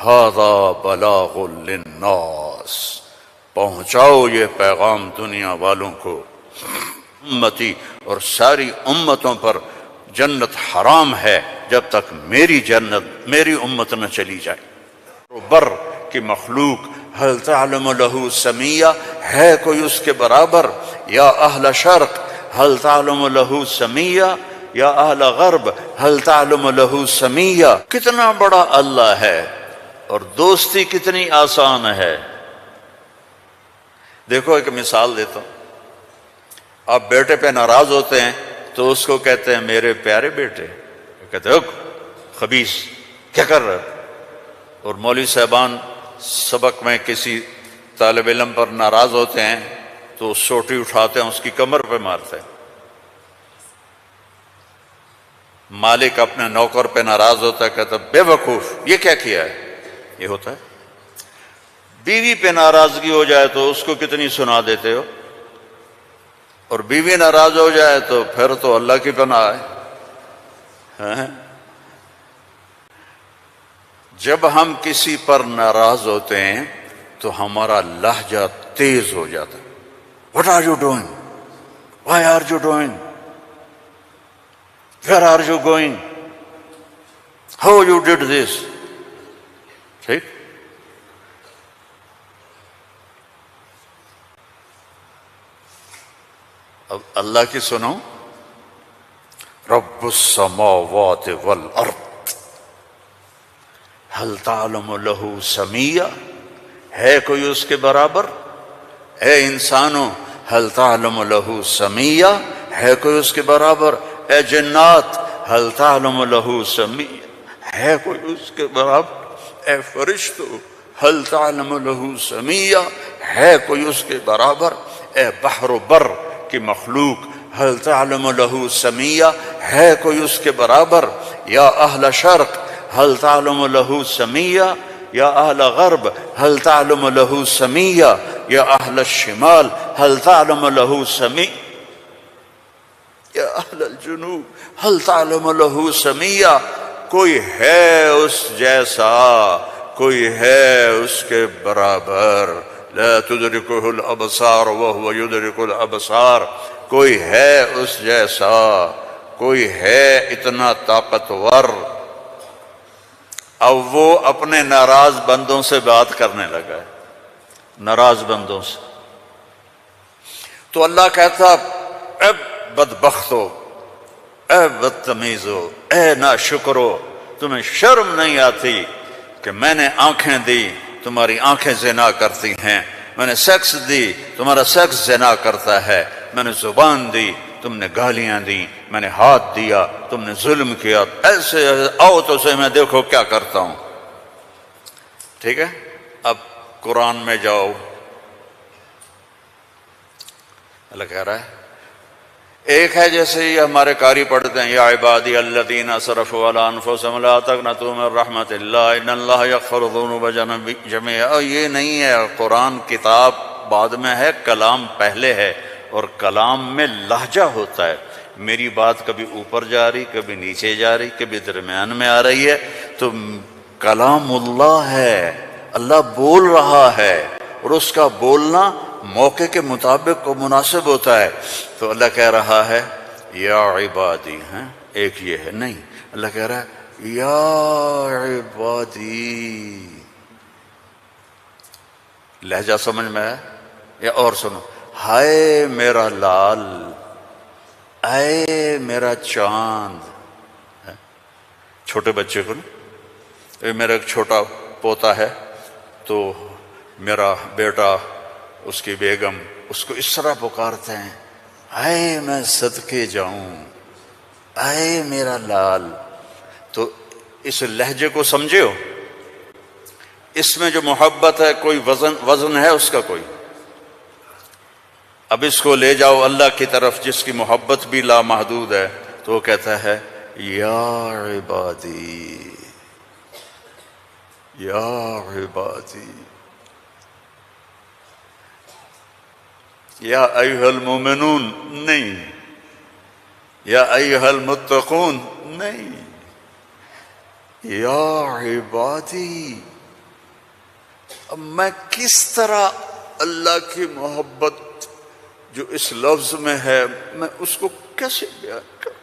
ھذا بلاغ للناس، پہنچاؤ یہ پیغام دنیا والوں کو، امتی اور ساری امتوں پر جنت حرام ہے جب تک میری امت نہ چلی جائے۔ بر کی مخلوق هل تعلم له سمیہ، ہے کوئی اس کے برابر؟ یا اہل شرق هل تعلم له سمیہ، یا اہل غرب هل تعلم له سمیہ۔ کتنا بڑا اللہ ہے اور دوستی کتنی آسان ہے۔ دیکھو ایک مثال دیتا ہوں، آپ بیٹے پہ ناراض ہوتے ہیں تو اس کو کہتے ہیں میرے پیارے بیٹے، کہتے ہیں خبیث کیا کر رہے ہو؟ اور مولوی صاحبان سبق میں کسی طالب علم پر ناراض ہوتے ہیں تو سوٹی اٹھاتے ہیں اس کی کمر پہ مارتے ہیں۔ مالک اپنے نوکر پہ ناراض ہوتا ہے، کہتا ہے بے وقوف یہ کیا کیا ہے؟ یہ ہوتا ہے۔ بیوی پہ ناراضگی ہو جائے تو اس کو کتنی سنا دیتے ہو، اور بیوی ناراض ہو جائے تو پھر تو اللہ کی پناہ ہے۔ جب ہم کسی پر ناراض ہوتے ہیں تو ہمارا لہجہ تیز ہو جاتا ہے۔ What are you doing? Why are you doing? Where are you going? How you did this? ٹھیک؟ اب اللہ کی سنو، رب السماوات والارض هل تعلم له سمیہ، ہے کوئی اس کے برابر؟ اے انسانوں هل تعلم له سمیہ، ہے کوئی اس کے برابر؟ اے جنات هل تعلم له سمیہ، ہے کوئی اس کے برابر؟ اے فرشتوں هل تعلم له سمیہ، ہے کوئی اس کے برابر؟ اے بحر و بر کی مخلوق هل تعلم له سمیہ، ہے کوئی اس کے برابر؟ یا اہل شرق هل تعلم له سمیہ، یا اہل غرب هل تعلم له سمیہ، یا اہل الشمال هل تعلم له سمیہ، یا اہل الجنوب هل تعلم له سمیہ۔ کوئی ہے اس جیسا، کوئی ہے اس کے برابر؟ لا تدرکہ الابصار وہو یدرک الابصار، کوئی ہے اس جیسا، کوئی ہے اتنا طاقتور۔ اب وہ اپنے ناراض بندوں سے بات کرنے لگا ہے، ناراض بندوں سے۔ تو اللہ کہتا اے بدبختو، اے بدتمیزو، اے ناشکرو، تمہیں شرم نہیں آتی کہ میں نے آنکھیں دی، تمہاری آنکھیں زنا کرتی ہیں، میں نے سیکس دی، تمہارا سیکس زنا کرتا ہے، میں نے زبان دی، تم نے گالیاں دی، میں نے ہاتھ دیا، تم نے ظلم کیا، ایسے آؤ تو سے میں دیکھو کیا کرتا ہوں۔ ٹھیک ہے، اب قرآن میں جاؤ، اللہ کہہ رہا ہے ایک ہے جیسے یہ ہمارے قاری پڑھتے ہیں، یا عبادی الذین اسرفوا علی انفسہم لا تقنطوا من رحمت اللہ ان اللہ یغفر الذنوب جميعا۔ یہ نہیں ہے، قرآن کتاب بعد میں ہے، کلام پہلے ہے، اور کلام میں لہجہ ہوتا ہے۔ میری بات کبھی اوپر جا رہی، کبھی نیچے جا رہی، کبھی درمیان میں آ رہی ہے، تو کلام اللہ ہے، اللہ بول رہا ہے، اور اس کا بولنا موقع کے مطابق کو مناسب ہوتا ہے۔ تو اللہ کہہ رہا ہے یا عبادی، ہیں ایک یہ ہے نہیں، اللہ کہہ رہا ہے یا عبادی۔ لہجہ سمجھ میں ہے؟ یا اور سنو، ہائے میرا لال، اے میرا چاند۔ چھوٹے بچے کو نا، میرا ایک چھوٹا پوتا ہے تو میرا بیٹا، اس کی بیگم اس کو اس طرح پکارتے ہیں، اے میں صدقے جاؤں، اے میرا لال۔ تو اس لہجے کو سمجھے ہو؟ اس میں جو محبت ہے کوئی وزن ہے اس کا کوئی؟ اب اس کو لے جاؤ اللہ کی طرف جس کی محبت بھی لامحدود ہے، تو وہ کہتا ہے یا عبادی، یا عبادی، یا ایھا المومنون نہیں، یا ایھا المتقون نہیں، یا عبادی، اب میں کس طرح اللہ کی محبت جو اس لفظ میں ہے میں اس کو کیسے بیان کروں؟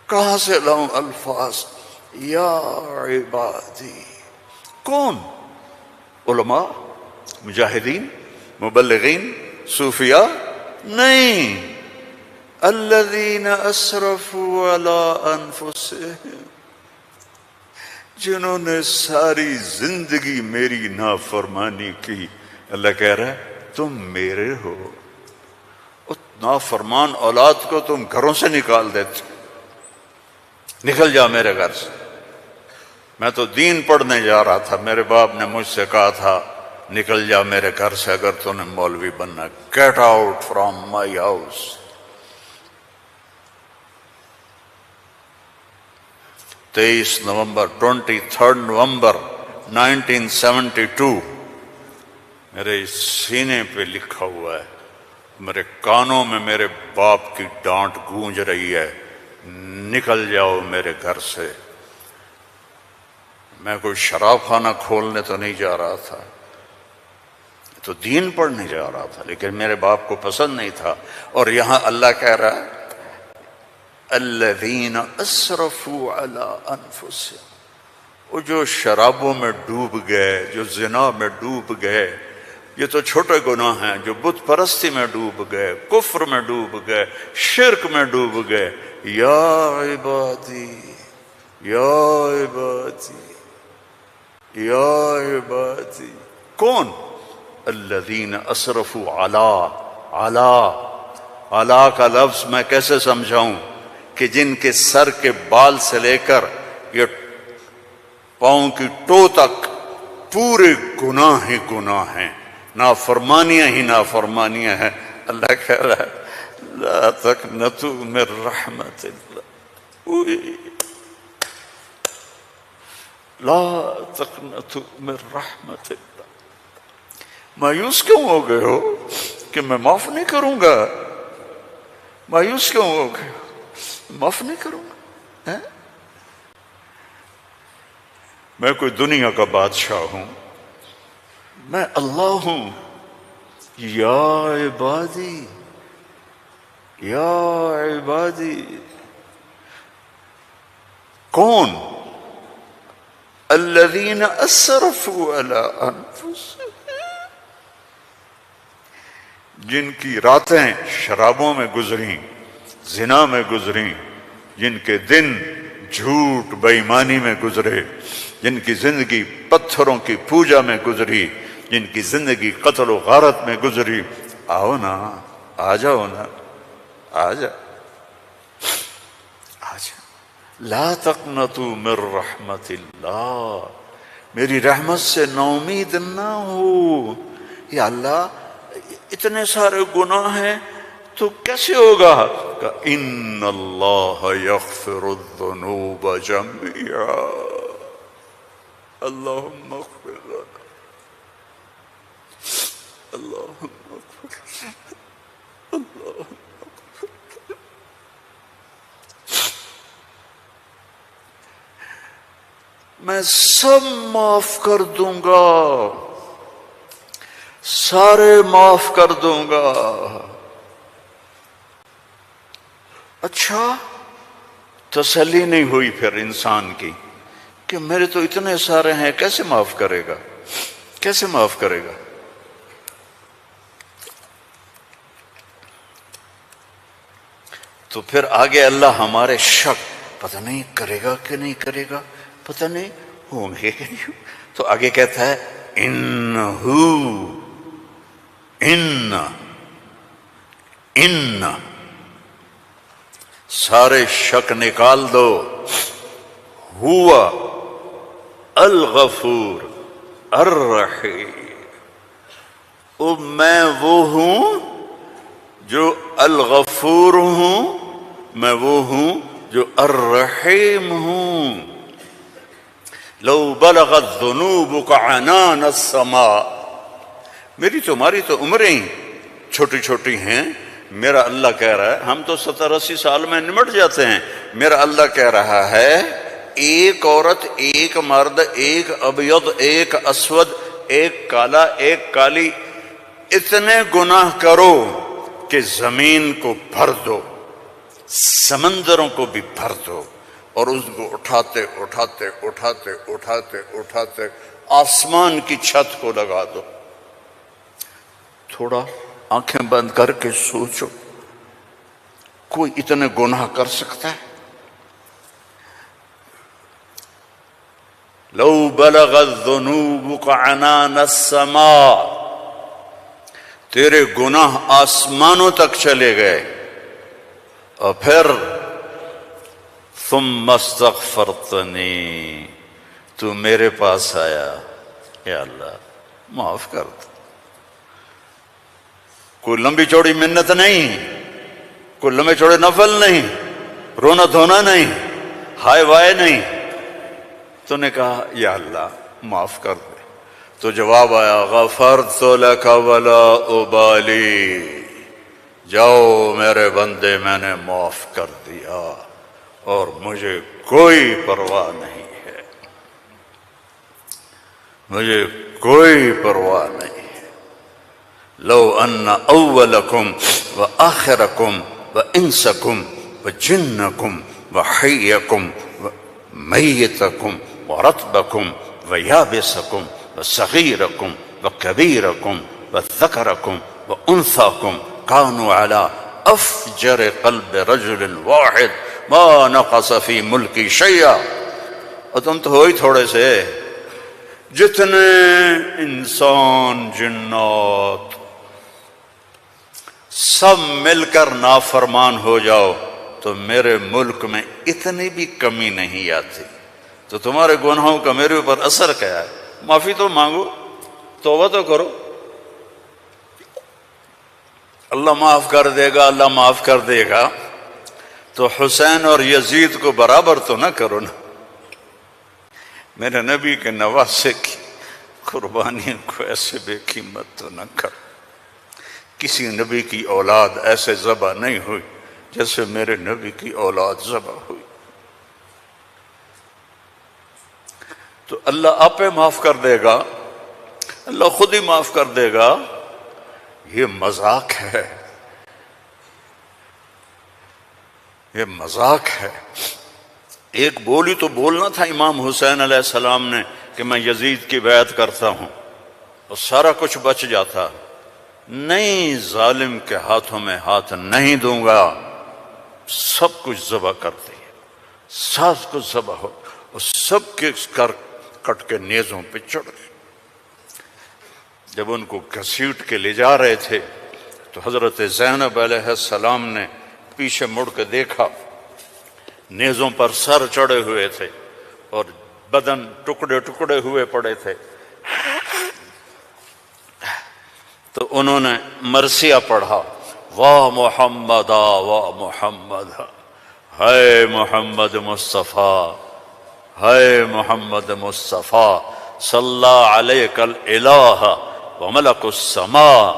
کہاں سے لاؤں الفاظ؟ یا عبادی، کون؟ علماء، مجاہدین، مبلغین، صوفیاء؟ نہیں، الذین اسرفوا علی انفسہم، جنہوں نے ساری زندگی میری نافرمانی کی۔ اللہ کہہ رہا ہے تم میرے ہو، اس نافرمان اولاد کو تم گھروں سے نکال دیتے، نکل جا میرے گھر سے۔ میں تو دین پڑھنے جا رہا تھا، میرے باپ نے مجھ سے کہا تھا نکل جا میرے گھر سے اگر تو نے مولوی بننا، get out from my house. 23 نومبر 23 نومبر 1972 میرے سینے پہ لکھا ہوا ہے، میرے کانوں میں میرے باپ کی ڈانٹ گونج رہی ہے، نکل جاؤ میرے گھر سے۔ میں کوئی شراب خانہ کھولنے تو نہیں جا رہا تھا، تو دین پڑھنے جا رہا تھا، لیکن میرے باپ کو پسند نہیں تھا۔ اور یہاں اللہ کہہ رہا ہے الذین اسرفوا علی انفسہم، وہ جو شرابوں میں ڈوب گئے، جو زنا میں ڈوب گئے، یہ تو چھوٹے گناہ ہیں، جو بت پرستی میں ڈوب گئے، کفر میں ڈوب گئے، شرک میں ڈوب گئے۔ یا عبادی، یا عبادی، یا عبادی، کون؟ الذین اسرفوا علی کا لفظ میں کیسے سمجھاؤں کہ جن کے سر کے بال سے لے کر یہ پاؤں کی ٹو تک پورے گناہ ہی گناہ ہیں، نافرمانیاں ہی نافرمانیاں ہیں۔ اللہ کہہ رہا ہے لا تقنطوا من رحمت اللہ، لا تقنطوا من رحمت اللہ۔ مایوس کیوں ہو گئے ہو کہ میں معاف نہیں کروں گا؟ مایوس کیوں ہو گئے ہو؟ معاف نہیں کروں گا؟ میں کوئی دنیا کا بادشاہ ہوں؟ میں اللہ ہوں۔ یا عبادی، یا عبادی، کون؟ الذین اسرفوا علی انفسہم، جن کی راتیں شرابوں میں گزریں، زنا میں گزریں، جن کے دن جھوٹ بے ایمانی میں گزرے، جن کی زندگی پتھروں کی پوجا میں گزری، جن کی زندگی قتل و غارت میں گزری۔ آؤ نا، آ جاؤ نا، آ جا، آ جا۔ لا تقنطوا من رحمت اللہ، میری رحمت سے ناامید نہ ہو۔ یا اللہ اتنے سارے گناہ ہیں تو کیسے ہوگا؟ کہ ان اللہ یغفر الذنوب جميعا، اللہم اغفر لنا، اللہم اغفر لنا، اللہم اغفر لنا۔ میں سب معاف کر دوں گا، سارے معاف کر دوں گا۔ اچھا، تسلی نہیں ہوئی پھر انسان کی کہ میرے تو اتنے سارے ہیں، کیسے معاف کرے گا؟ کیسے معاف کرے گا؟ تو پھر آگے اللہ ہمارے شک، پتہ نہیں کرے گا کہ نہیں کرے گا، پتہ نہیں ہوں گے کہ نہیں، تو آگے کہتا ہے ان سارے شک نکال دو، ہوا الغفور الرحیم، میں وہ ہوں جو الغفور ہوں، میں وہ ہوں جو الرحیم ہوں۔ لو بلغت ذنوبک عنان السماء، میری تمہاری تو عمریں چھوٹی چھوٹی ہیں، میرا اللہ کہہ رہا ہے، ہم تو 70-80 سال میں نمٹ جاتے ہیں، میرا اللہ کہہ رہا ہے ایک عورت، ایک مرد، ایک ابیض، ایک اسود، ایک کالا، ایک کالی، اتنے گناہ کرو کہ زمین کو بھر دو، سمندروں کو بھی بھر دو، اور اس کو اٹھاتے اٹھاتے اٹھاتے اٹھاتے اٹھاتے آسمان کی چھت کو لگا دو۔ تھوڑا آنکھیں بند کر کے سوچو، کوئی اتنے گناہ کر سکتا ہے؟ لو بلغت ذنوبک عنان السماء، تیرے گناہ آسمانوں تک چلے گئے، اور پھر ثم استغفرتنی، تو میرے پاس آیا، یا اللہ معاف کر دو۔ کوئی لمبی چوڑی منت نہیں، کوئی لمبے چوڑے نفل نہیں، رونا دھونا نہیں، ہائے وائے نہیں، تو نے کہا یا اللہ معاف کر دے، تو جواب آیا غفرت لک ولا ابالی، جاؤ میرے بندے میں نے معاف کر دیا اور مجھے کوئی پرواہ نہیں ہے، مجھے کوئی پرواہ نہیں ہے۔ لو ان اولکم وآخرکم وانسکم وجنکم وحیکم ومیتکم ورطبکم ویابسکم وصغیرکم وکبیرکم وذکرکم وانثاکم كانوا على افجر قلب رجل واحد ما نقص في ملکی شیئا، اور تم تو ہو ہی تھوڑے سے، جتنے انسان جنات سب مل کر نافرمان ہو جاؤ تو میرے ملک میں اتنی بھی کمی نہیں آتی، تو تمہارے گناہوں کا میرے اوپر اثر کیا ہے؟ معافی تو مانگو، توبہ تو کرو، اللہ معاف کر دے گا، اللہ معاف کر دے گا۔ تو حسین اور یزید کو برابر تو نہ کرو نا، میرے نبی کے نواسے کی قربانی کو ایسے بے قیمت تو نہ کرو۔ کسی نبی کی اولاد ایسے ذبح نہیں ہوئی جیسے میرے نبی کی اولاد ذبح ہوئی، تو اللہ آپ معاف کر دے گا، اللہ خود ہی معاف کر دے گا۔ یہ مذاق ہے، یہ مذاق ہے۔ ایک بولی تو بولنا تھا امام حسین علیہ السلام نے کہ میں یزید کی بیعت کرتا ہوں اور سارا کچھ بچ جاتا، نہیں، ظالم کے ہاتھوں میں ہاتھ نہیں دوں گا، سب کچھ ذبح کر دیا، سب کچھ ذبح ہو، اور سب کے کٹ کے نیزوں پہ چڑھ گئے۔ جب ان کو گھسیٹ کے لے جا رہے تھے تو حضرت زینب علیہ السلام نے پیچھے مڑ کے دیکھا، نیزوں پر سر چڑھے ہوئے تھے اور بدن ٹکڑے ٹکڑے ہوئے پڑے تھے، تو انہوں نے مرثیہ پڑھا، واہ محمدا واہ محمد، ہے محمد مصطفیٰ، ہے محمد مصطفیٰ، صلی علیک الالہ وملک السماء،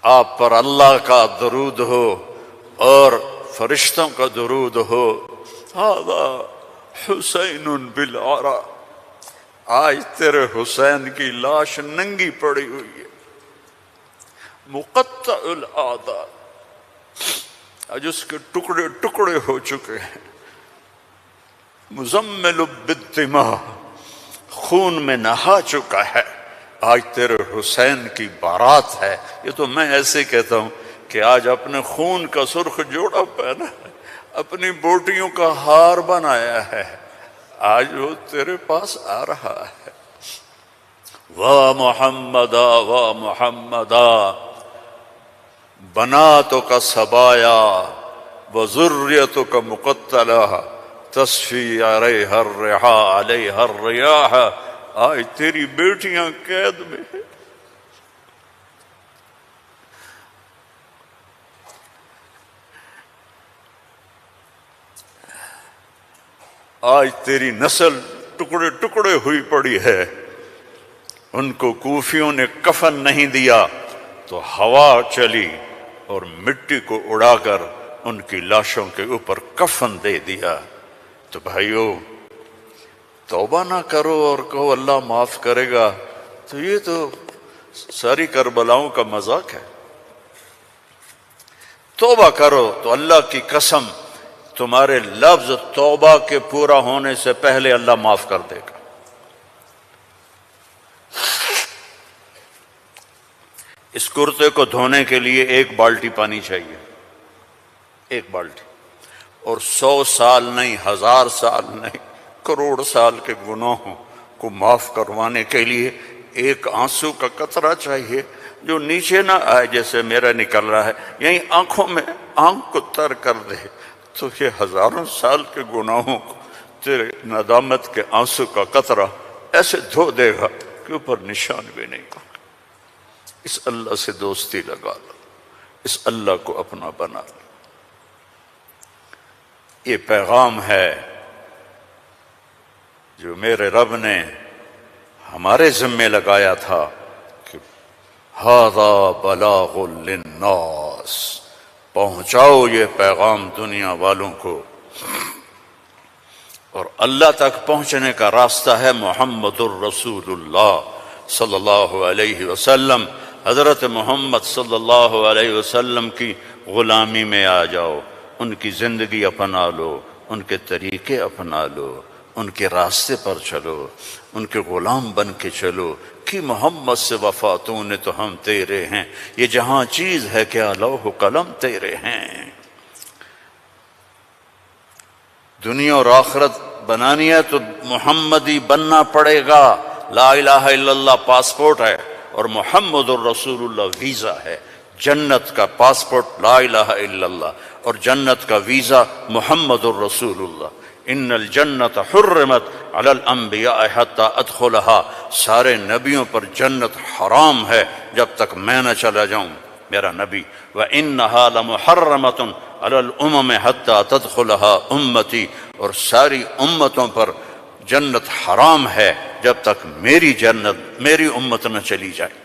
آپ پر اللہ کا درود ہو اور فرشتوں کا درود ہو، ھذا حسین بالعرا، آج تیرے حسین کی لاش ننگی پڑی ہوئی ہے، مقطع الاعضاء، آج اس کے ٹکڑے ٹکڑے ہو چکے ہیں، مزمل بالدماء، خون میں نہا چکا ہے، آج تیرے حسین کی بارات ہے۔ یہ تو میں ایسے کہتا ہوں کہ آج اپنے خون کا سرخ جوڑا پہنا ہے، اپنی بوٹیوں کا ہار بنایا ہے، آج وہ تیرے پاس آ رہا ہے۔ واہ محمدا واہ محمدا، بناتک سبایا وذریتک مقتلہ، تصفی علیہ الرحا علیہ الریاح، آج تیری بیٹیاں قید میں ہیں، آج تیری نسل ٹکڑے ٹکڑے ہوئی پڑی ہے۔ ان کو کوفیوں نے کفن نہیں دیا تو ہوا چلی اور مٹی کو اڑا کر ان کی لاشوں کے اوپر کفن دے دیا۔ تو بھائیو توبہ نہ کرو اور کہو اللہ معاف کرے گا، تو یہ تو ساری کربلاؤں کا مذاق ہے۔ توبہ کرو تو اللہ کی قسم تمہارے لفظ توبہ کے پورا ہونے سے پہلے اللہ معاف کر دے گا۔ اس کرتے کو دھونے کے لیے 1 بالٹی پانی چاہیے، 1 بالٹی، اور 100 سال نہیں، 1000 سال نہیں، کروڑ سال کے گناہوں کو معاف کروانے کے لیے 1 آنسو کا قطرہ چاہیے جو نیچے نہ آئے جیسے میرا نکل رہا ہے، یہیں آنکھوں میں آنکھ کو تر کر دے، تو یہ ہزاروں سال کے گناہوں کو تیرے ندامت کے آنسو کا قطرہ ایسے دھو دے گا کہ اوپر نشان بھی نہیں ہوگا۔ اس اللہ سے دوستی لگا لو، اس اللہ کو اپنا بنا لو۔ یہ پیغام ہے جو میرے رب نے ہمارے ذمے لگایا تھا کہ ھذا بلاغ للناس، پہنچاؤ یہ پیغام دنیا والوں کو۔ اور اللہ تک پہنچنے کا راستہ ہے محمد الرسول اللہ صلی اللہ علیہ وسلم۔ حضرت محمد صلی اللہ علیہ وسلم کی غلامی میں آ جاؤ، ان کی زندگی اپنا لو، ان کے طریقے اپنا لو، ان کے راستے پر چلو، ان کے غلام بن کے چلو کہ محمد سے وفاتوں نے تو ہم تیرے ہیں، یہ جہاں چیز ہے کیا لوح و قلم تیرے ہیں۔ دنیا اور آخرت بنانی ہے تو محمدی بننا پڑے گا۔ لا الہ الا اللہ پاسپورٹ ہے اور محمد الرسول اللہ ویزا ہے۔ جنت کا پاسپورٹ لا الہ الا اللہ اور جنت کا ویزا محمد الرسول اللہ۔ ان الجنت حرمت علی الانبیاء حتی ادخلها، سارے نبیوں پر جنت حرام ہے جب تک میں نہ چلا جاؤں، میرا نبی۔ وَإِنَّهَا لَمُحَرَّمَةٌ عَلَى الْأُمَمِ حَتَّى تَدْخُلَهَا أُمَّتِي، اور ساری امتوں پر جنت حرام ہے جب تک میری جنت، میری امت نہ چلی جائے۔